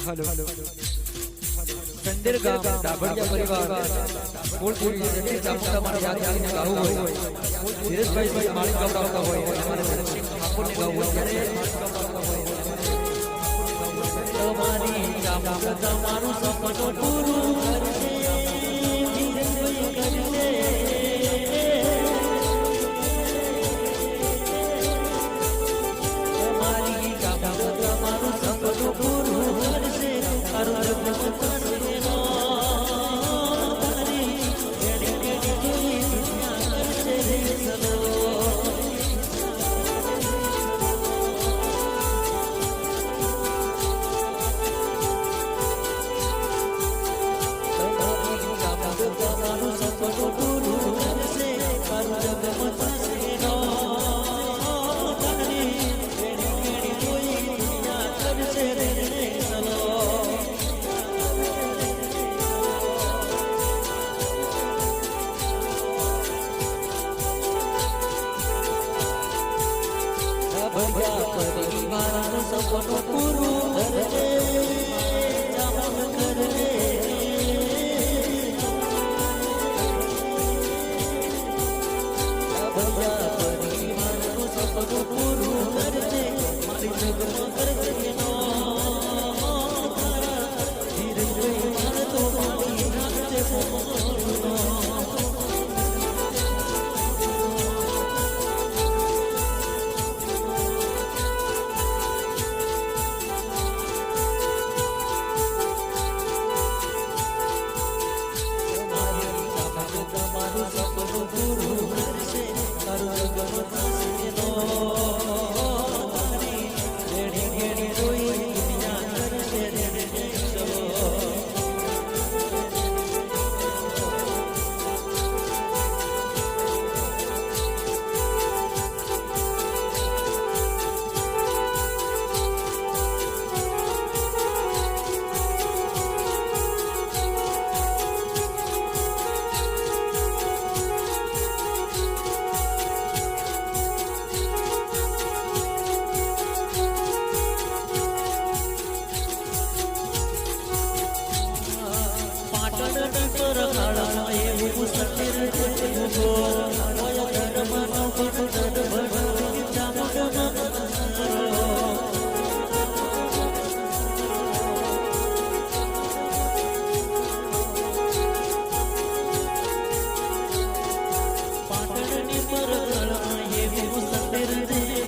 hello कंदेर गाम दाबड़िया परिवार फूलपुरी जैसे चामुंडा मां याद કરીને ગાવું હોય ધીરજભાઈ માળી ગવડાવતા હોય અમારે ધનસિંહ ઠાકોરને ગાવું હોય તમારી ચામુંડા તમારું સપનું પૂરું કરશે ધીરજભાઈ કરશે તમારી ચામુંડા તમારું સપનું પૂરું કરશે તારું લગ્ન પરિવારનું સપનું પૂરું કરજે જામન કરજે પરિવારનું સપનું પૂરું કરજે મારી જગમાં